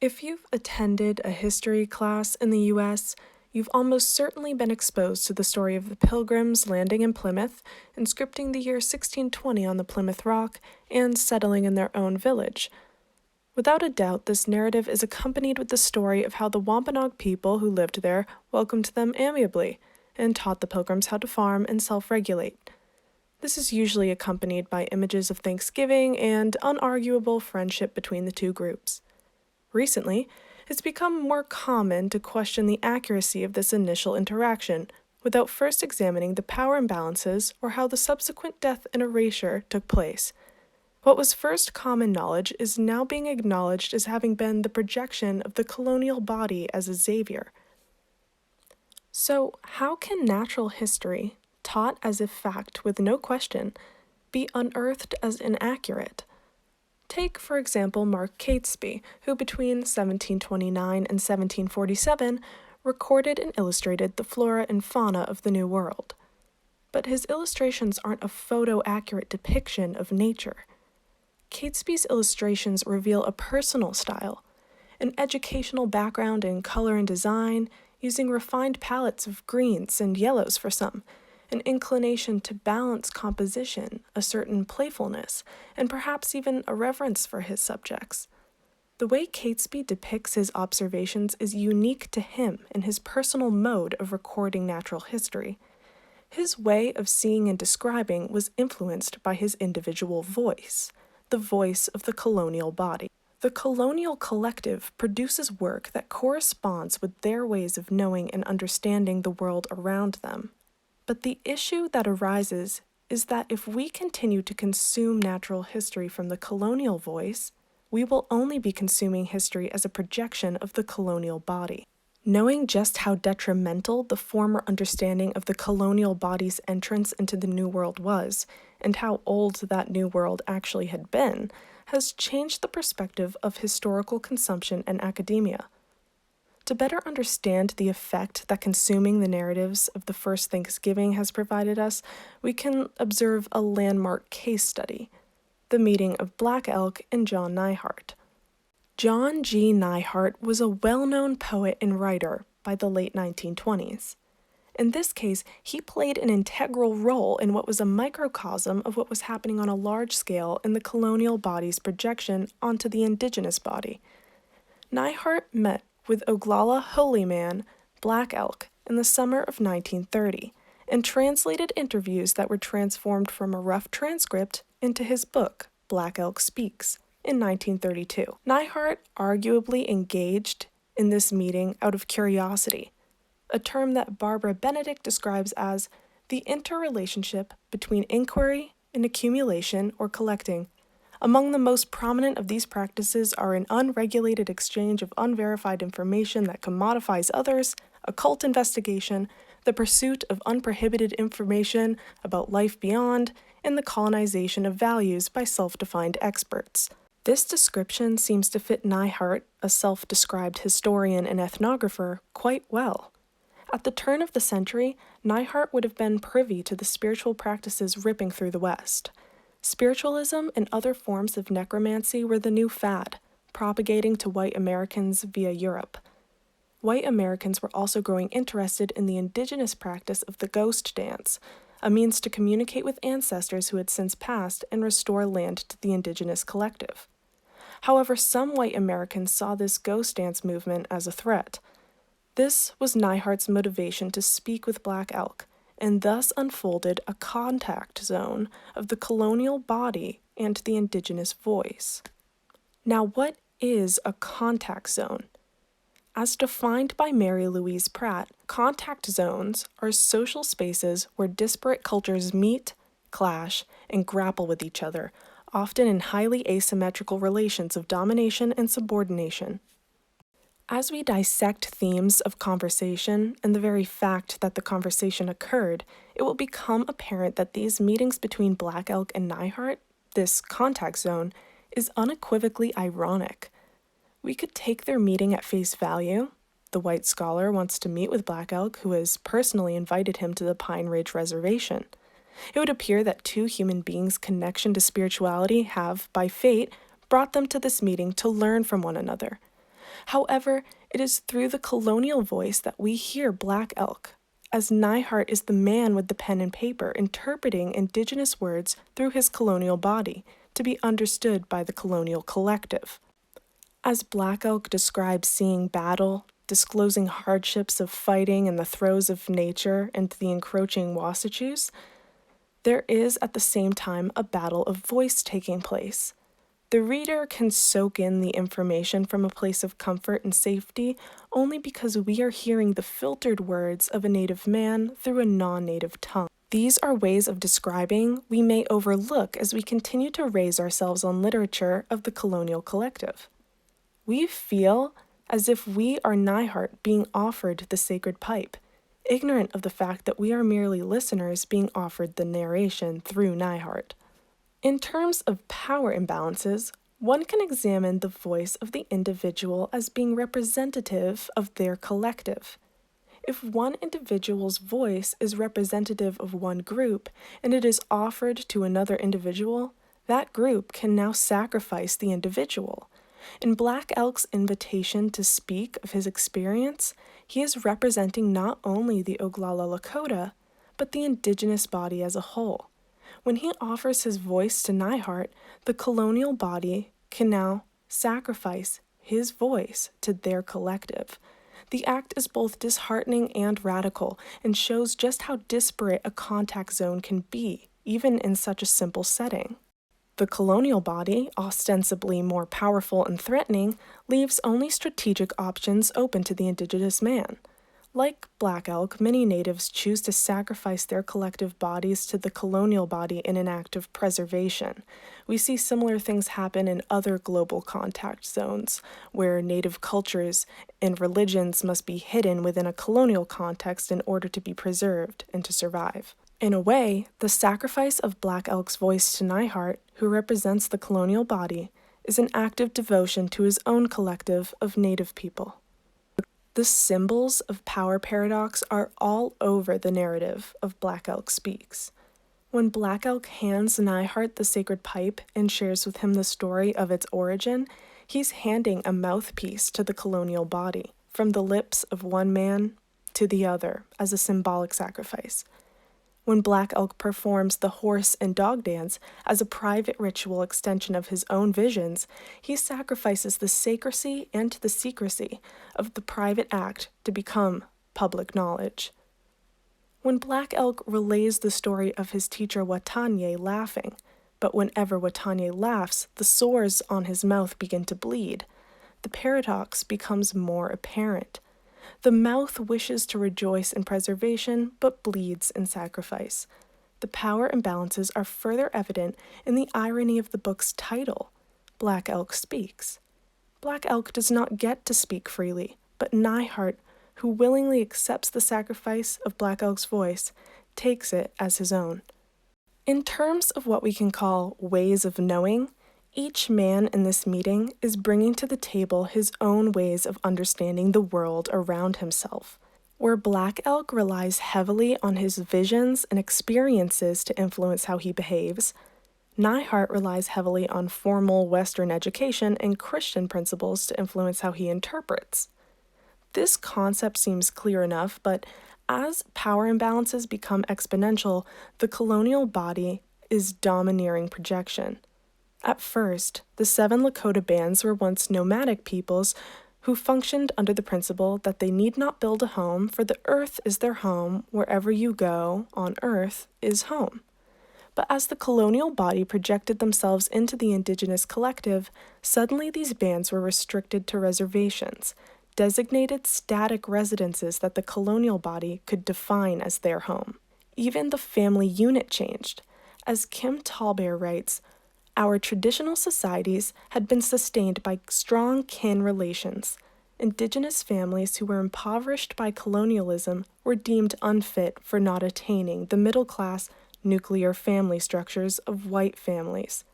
If you've attended a history class in the U.S., you've almost certainly been exposed to the story of the Pilgrims landing in Plymouth, inscripting the year 1620 on the Plymouth Rock, and settling in their own village. Without a doubt, this narrative is accompanied with the story of how the Wampanoag people who lived there welcomed them amiably and taught the Pilgrims how to farm and self-regulate. This is usually accompanied by images of Thanksgiving and unarguable friendship between the two groups. Recently, it's become more common to question the accuracy of this initial interaction without first examining the power imbalances or how the subsequent death and erasure took place. What was first common knowledge is now being acknowledged as having been the projection of the colonial body as a savior. So, how can natural history, taught as if fact with no question, be unearthed as inaccurate? Take, for example, Mark Catesby, who between 1729 and 1747 recorded and illustrated the flora and fauna of the New World. But his illustrations aren't a photo-accurate depiction of nature. Catesby's illustrations reveal a personal style, an educational background in color and design, using refined palettes of greens and yellows for some, an inclination to balance composition, a certain playfulness, and perhaps even a reverence for his subjects. The way Catesby depicts his observations is unique to him in his personal mode of recording natural history. His way of seeing and describing was influenced by his individual voice, the voice of the colonial body. The colonial collective produces work that corresponds with their ways of knowing and understanding the world around them. But the issue that arises is that if we continue to consume natural history from the colonial voice, we will only be consuming history as a projection of the colonial body. Knowing just how detrimental the former understanding of the colonial body's entrance into the New World was, and how old that New World actually had been, has changed the perspective of historical consumption and academia. To better understand the effect that consuming the narratives of the first Thanksgiving has provided us, we can observe a landmark case study, the meeting of Black Elk and John Neihardt. John G. Neihardt was a well-known poet and writer by the late 1920s. In this case, he played an integral role in what was a microcosm of what was happening on a large scale in the colonial body's projection onto the indigenous body. Neihardt met with Oglala Holy Man, Black Elk, in the summer of 1930, and translated interviews that were transformed from a rough transcript into his book, Black Elk Speaks, in 1932. Neihardt arguably engaged in this meeting out of curiosity, a term that Barbara Benedict describes as the interrelationship between inquiry and accumulation or collecting. Among the most prominent of these practices are an unregulated exchange of unverified information that commodifies others, occult investigation, the pursuit of unprohibited information about life beyond, and the colonization of values by self-defined experts. This description seems to fit Neihardt, a self-described historian and ethnographer, quite well. At the turn of the century, Neihardt would have been privy to the spiritual practices ripping through the West. Spiritualism and other forms of necromancy were the new fad, propagating to white Americans via Europe. White Americans were also growing interested in the indigenous practice of the ghost dance, a means to communicate with ancestors who had since passed and restore land to the indigenous collective. However, some white Americans saw this ghost dance movement as a threat. This was Neihardt's motivation to speak with Black Elk, and thus unfolded a contact zone of the colonial body and the indigenous voice. Now, what is a contact zone? As defined by Mary Louise Pratt, contact zones are social spaces where disparate cultures meet, clash, and grapple with each other, often in highly asymmetrical relations of domination and subordination. As we dissect themes of conversation and the very fact that the conversation occurred, it will become apparent that these meetings between Black Elk and Neihardt, this contact zone, is unequivocally ironic. We could take their meeting at face value. The white scholar wants to meet with Black Elk, who has personally invited him to the Pine Ridge Reservation. It would appear that two human beings' connection to spirituality have, by fate, brought them to this meeting to learn from one another. However, it is through the colonial voice that we hear Black Elk, as Neihardt is the man with the pen and paper interpreting indigenous words through his colonial body to be understood by the colonial collective. As Black Elk describes seeing battle, disclosing hardships of fighting in the throes of nature and the encroaching Wasatchus, there is at the same time a battle of voice taking place. The reader can soak in the information from a place of comfort and safety only because we are hearing the filtered words of a native man through a non-native tongue. These are ways of describing we may overlook as we continue to raise ourselves on literature of the colonial collective. We feel as if we are Neihardt being offered the sacred pipe, ignorant of the fact that we are merely listeners being offered the narration through Neihardt. In terms of power imbalances, one can examine the voice of the individual as being representative of their collective. If one individual's voice is representative of one group and it is offered to another individual, that group can now sacrifice the individual. In Black Elk's invitation to speak of his experience, he is representing not only the Oglala Lakota, but the indigenous body as a whole. When he offers his voice to Neihardt, the colonial body can now sacrifice his voice to their collective. The act is both disheartening and radical and shows just how disparate a contact zone can be, even in such a simple setting. The colonial body, ostensibly more powerful and threatening, leaves only strategic options open to the indigenous man. Like Black Elk, many natives choose to sacrifice their collective bodies to the colonial body in an act of preservation. We see similar things happen in other global contact zones, where native cultures and religions must be hidden within a colonial context in order to be preserved and to survive. In a way, the sacrifice of Black Elk's voice to Neihardt, who represents the colonial body, is an act of devotion to his own collective of native people. The symbols of power paradox are all over the narrative of Black Elk Speaks. When Black Elk hands Neihardt the sacred pipe and shares with him the story of its origin, he's handing a mouthpiece to the colonial body, from the lips of one man to the other, as a symbolic sacrifice. When Black Elk performs the horse and dog dance as a private ritual extension of his own visions, he sacrifices the sacrecy and the secrecy of the private act to become public knowledge. When Black Elk relays the story of his teacher Watanye laughing, but whenever Watanye laughs, the sores on his mouth begin to bleed, the paradox becomes more apparent. The mouth wishes to rejoice in preservation, but bleeds in sacrifice. The power imbalances are further evident in the irony of the book's title, Black Elk Speaks. Black Elk does not get to speak freely, but Neihardt, who willingly accepts the sacrifice of Black Elk's voice, takes it as his own. In terms of what we can call ways of knowing, each man in this meeting is bringing to the table his own ways of understanding the world around himself. Where Black Elk relies heavily on his visions and experiences to influence how he behaves, Neihardt relies heavily on formal Western education and Christian principles to influence how he interprets. This concept seems clear enough, but as power imbalances become exponential, the colonial body is domineering projection. At first, the 7 Lakota bands were once nomadic peoples who functioned under the principle that they need not build a home, for the earth is their home, wherever you go on earth is home. But as the colonial body projected themselves into the indigenous collective, suddenly these bands were restricted to reservations, designated static residences that the colonial body could define as their home. Even the family unit changed. As Kim Tallbear writes, our traditional societies had been sustained by strong kin relations. Indigenous families who were impoverished by colonialism were deemed unfit for not attaining the middle-class nuclear family structures of white families.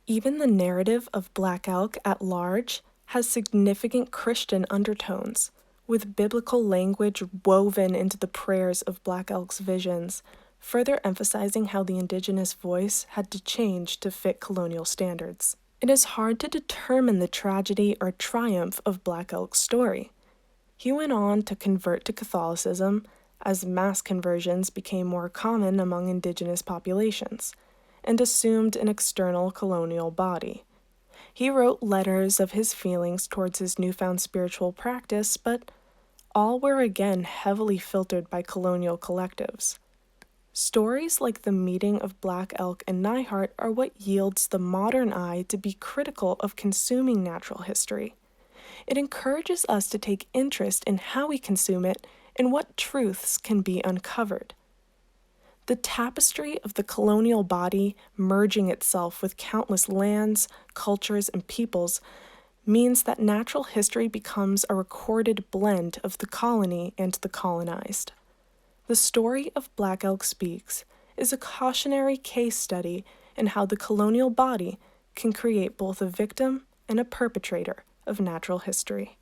Even the narrative of Black Elk at large has significant Christian undertones, with biblical language woven into the prayers of Black Elk's visions, further emphasizing how the indigenous voice had to change to fit colonial standards. It is hard to determine the tragedy or triumph of Black Elk's story. He went on to convert to Catholicism as mass conversions became more common among indigenous populations, and assumed an external colonial body. He wrote letters of his feelings towards his newfound spiritual practice, but all were again heavily filtered by colonial collectives. Stories like the meeting of Black Elk and Neihardt are what yields the modern eye to be critical of consuming natural history. It encourages us to take interest in how we consume it and what truths can be uncovered. The tapestry of the colonial body merging itself with countless lands, cultures, and peoples means that natural history becomes a recorded blend of the colony and the colonized. The story of Black Elk Speaks is a cautionary case study in how the colonial body can create both a victim and a perpetrator of natural history.